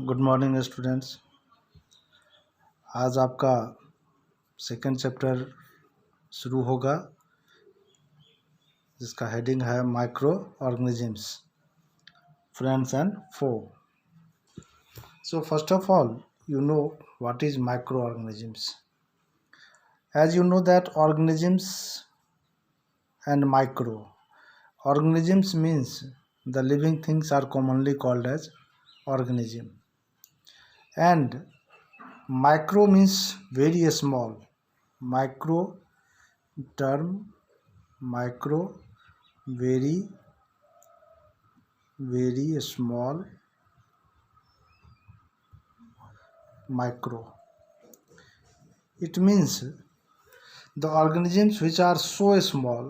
Good morning students. आज आपका second chapter शुरू होगा जिसका हेडिंग है microorganisms, friends and foe. So first of all you know what is microorganisms. As you know that organisms and microorganisms means the living things are commonly called as organism, and micro means very small. Micro term micro, very small. Micro, it means the organisms which are so small,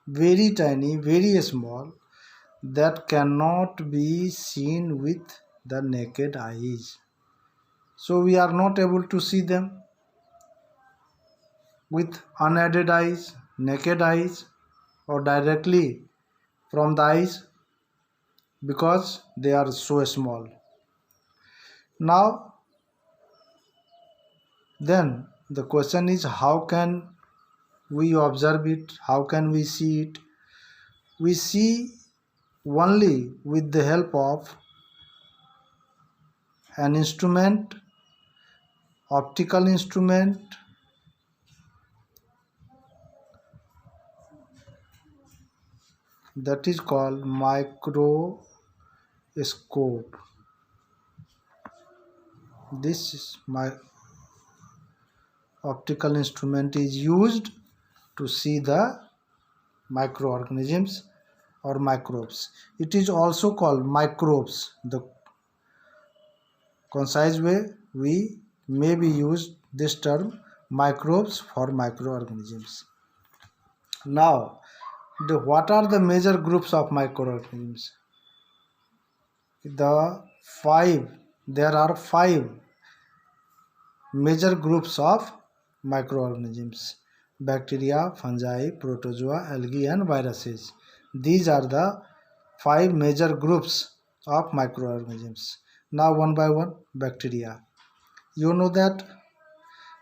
very tiny, very small, that cannot be seen with the naked eyes. So we are not able to see them with unaided eyes, naked eyes, or directly from the eyes, because they are so small. Now then the question is, how can we observe it? How can we see it? We see only with the help of an instrument, optical instrument, that is called microscope. This is my optical instrument is used to see the microorganisms or microbes. It is also called microbes. The concise way we maybe use this term microbes for microorganisms. Now, what are the major groups of microorganisms? There are five major groups of microorganisms: bacteria, fungi, protozoa, algae and viruses. These are the five major groups of microorganisms. Now one by one, bacteria. You know that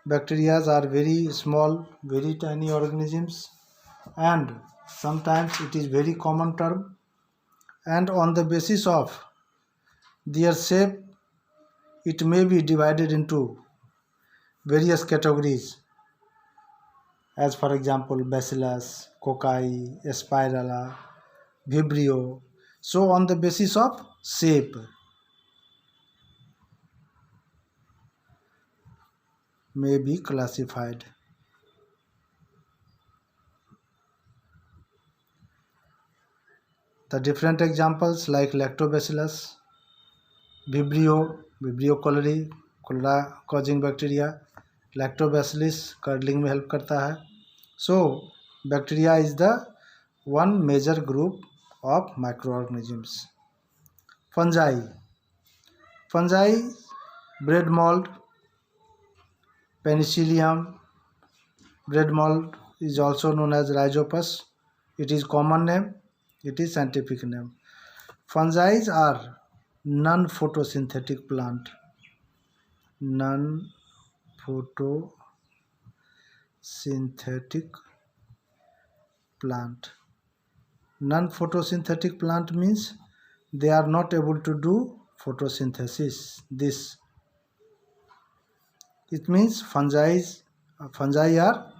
bacteria are very small, very tiny organisms, and sometimes it is very common term, and on the basis of their shape it may be divided into various categories, as for example Bacillus, Cocci, Spirella, Vibrio. So on the basis of shape may be classified. The different examples like Lactobacillus, Vibrio cholerae, cholera causing bacteria, Lactobacillus curdling में help करता है. So bacteria is the one major group of microorganisms. Fungi, bread mold, Penicillium. Bread mold is also known as Rhizopus. It is common name, it is scientific name. Fungi are non-photosynthetic plant. Non-photosynthetic plant. Non-photosynthetic plant means they are not able to do photosynthesis. It means fungi are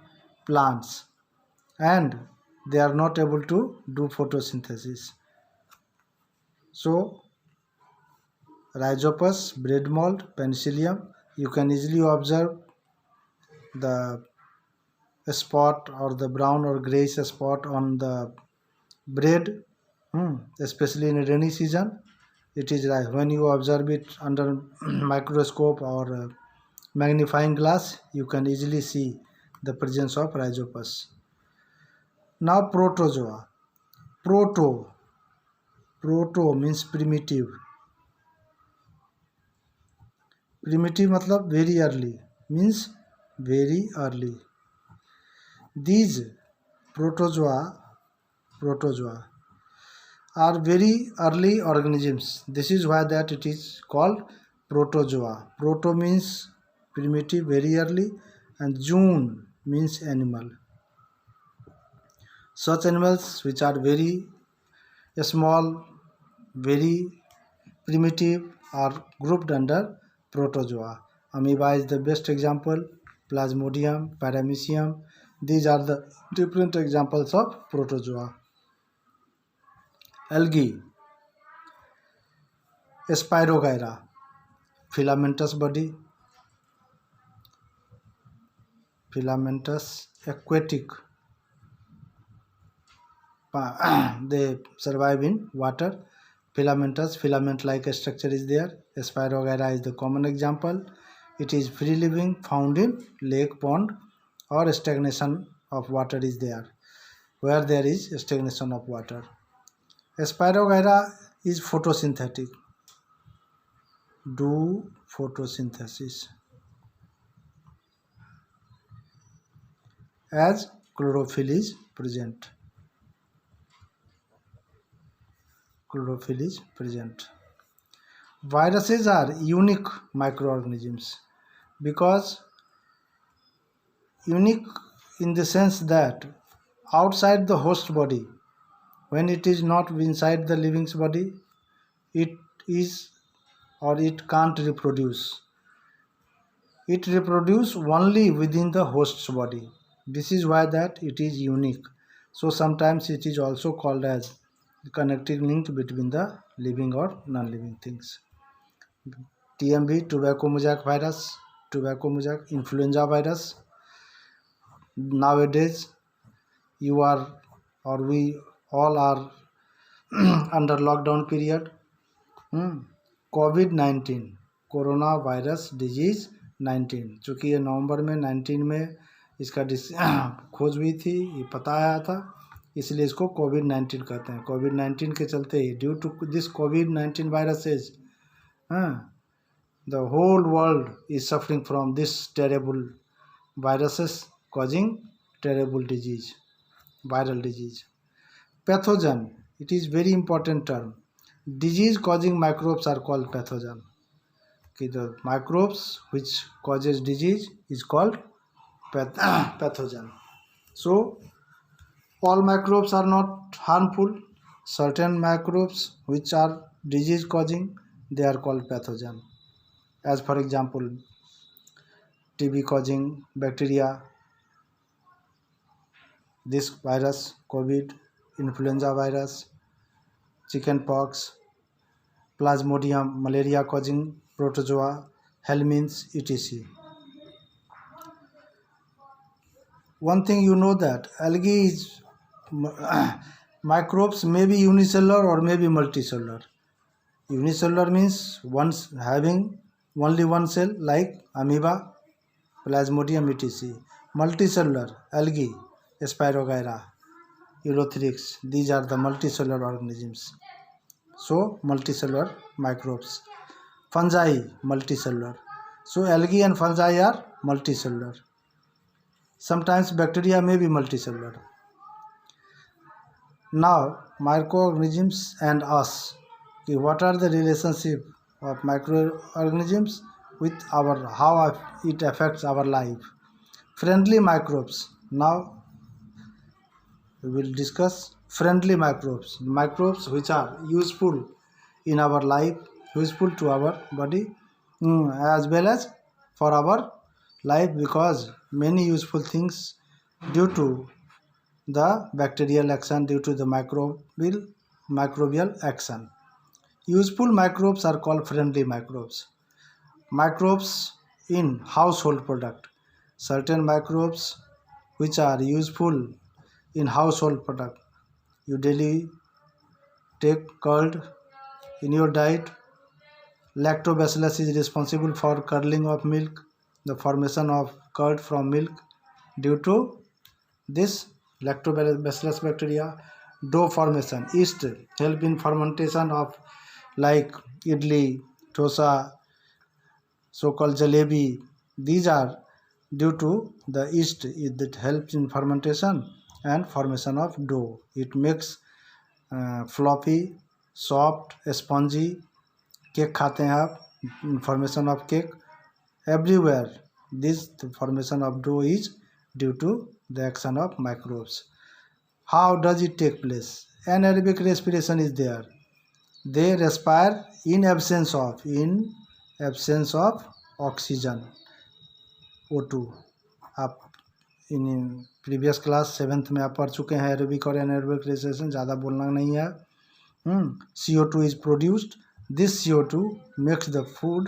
plants and they are not able to do photosynthesis. So Rhizopus, bread mold, Penicillium, you can easily observe the spot or the brown or grayish spot on the bread, especially in rainy season. It is like when you observe it under microscope or magnifying glass, you can easily see the presence of Rhizopus. Now protozoa. Proto means primitive. Primitive मतलब very early, means very early. These protozoa are very early organisms. This is why that it is called protozoa. Proto means primitive, very early, and zoon means animal. Such animals which are very small, very primitive are grouped under protozoa. Amoeba is the best example, Plasmodium, Paramecium. These are the different examples of protozoa. Algae, Spirogyra, filamentous body, filamentous, aquatic. They survive in water. Filamentous, filament-like structure is there. Spirogyra is the common example. It is free living, found in lake, pond, or stagnation of water is there. Where there is stagnation of water. Spirogyra is photosynthetic. Do photosynthesis. As chlorophyll is present. Chlorophyll is present. Viruses are unique microorganisms because unique in the sense that outside the host body, when it is not inside the living body, it is or it can't reproduce. It reproduces only within the host's body. This is why that it is unique. So sometimes it is also called as the connecting link between the living or non-living things. TMV, tobacco mosaic virus, tobacco mosaic influenza virus. Nowadays, you are or we all are under lockdown period. COVID-19, corona virus disease 19, चूँकि ये नवंबर में 19 में इसका खोज हुई थी, ये पता आया था, इसलिए इसको कोविड-19 कहते हैं. कोविड-19 के चलते ही ड्यू टू दिस कोविड-19 viruses the whole world is suffering from this terrible viruses causing terrible disease, viral disease. Pathogen, it is very important term. Disease causing microbes are called pathogen. Okay, the microbes which causes disease is called pathogen. So all microbes are not harmful. Certain microbes which are disease causing, they are called pathogen. As for example, TB causing bacteria, this virus, COVID, influenza virus, chickenpox, Plasmodium, malaria causing protozoa, helminths, etc. One thing you know that algae is microbes may be unicellular or may be multicellular. Unicellular means once having only one cell like amoeba, Plasmodium, etc. Multicellular, algae, Spirogyra, Eurythrix, these are the multicellular organisms. So multicellular microbes. Fungi, multicellular. So algae and fungi are multicellular. Sometimes bacteria may be multicellular. Now microorganisms and us. Okay, what are the relationship of microorganisms with our, how it affects our life? Friendly microbes. Now we will discuss friendly microbes, microbes which are useful in our life, useful to our body, as well as for our life, because many useful things due to the bacterial action, due to the microbial action. Useful microbes are called friendly microbes. Microbes in household product. Certain microbes which are useful in household product. You daily take curd in your diet. Lactobacillus is responsible for curdling of milk, the formation of curd from milk due to this lactobacillus bacteria. Dough formation, yeast help in fermentation of like idli, dosa, so-called jalebi. These are due to the yeast that helps in fermentation and formation of dough. It makes floppy, soft, spongy. Cake खाते हैं आप, formation of cake. Everywhere this formation of dough is due to the action of microbes. How does it take place? Anaerobic respiration is there. They respire in absence of oxygen, O2। आप in previous class 7th में आप पढ़ चुके हैं aerobic और एनाएरोबिक respiration, ज़्यादा बोलना नहीं है। CO2 is produced. This CO2 makes the food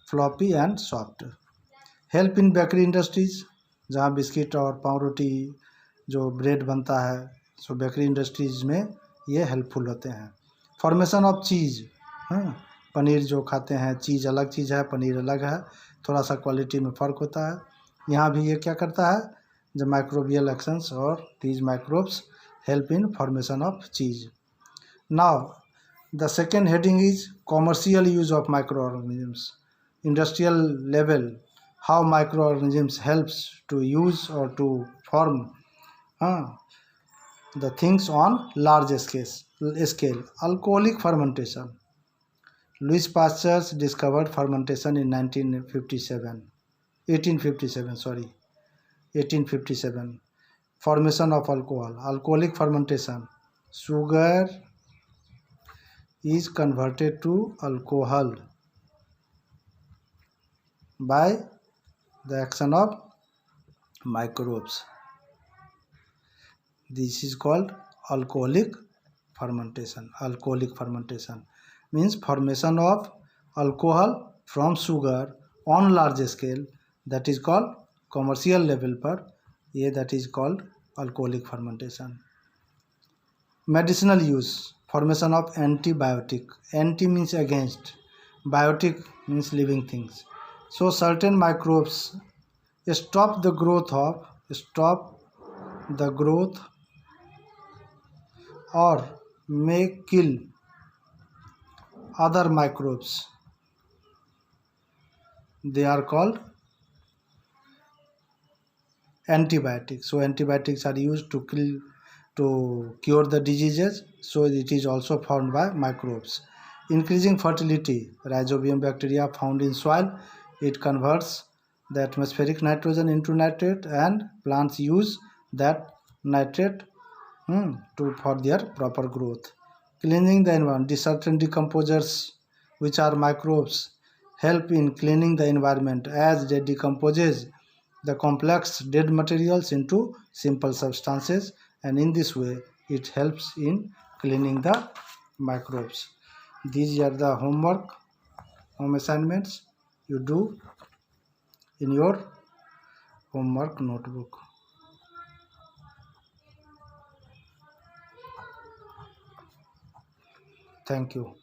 floppy and soft. Help in bakery industries, जहाँ बिस्किट और पाव रोटी जो ब्रेड बनता है, सो बेकरी इंडस्ट्रीज में ये हेल्पफुल होते हैं। फॉर्मेशन ऑफ चीज़, पनीर जो खाते हैं, चीज़ अलग चीज़ है, पनीर अलग है, थोड़ा सा क्वालिटी में फ़र्क होता है। यहाँ भी ये क्या करता है, द माइक्रोबियल एक्शंस और these microbes help in formation of cheese. Now, the second heading is commercial use of microorganisms. Industrial level, how microorganisms helps to use or to form the things on large scale. Alcoholic fermentation. Louis Pasteur discovered fermentation in 1857. Formation of alcohol. Alcoholic fermentation. Sugar is converted to alcohol by the action of microbes. This is called alcoholic fermentation. Alcoholic fermentation means formation of alcohol from sugar on large scale, that is called commercial level पर ये, that is called alcoholic fermentation. Medicinal use, formation of antibiotic. Anti means against, biotic means living things. So certain microbes stop the growth or may kill other microbes. They are called antibiotics. So antibiotics are used to cure the diseases, so it is also found by microbes. Increasing fertility, rhizobium bacteria found in soil, it converts the atmospheric nitrogen into nitrate, and plants use that nitrate for their proper growth. Cleaning the environment, certain decomposers, which are microbes, help in cleaning the environment as they decomposes the complex dead materials into simple substances, and in this way it helps in cleaning the microbes. These are the home assignments you do in your homework notebook. Thank you.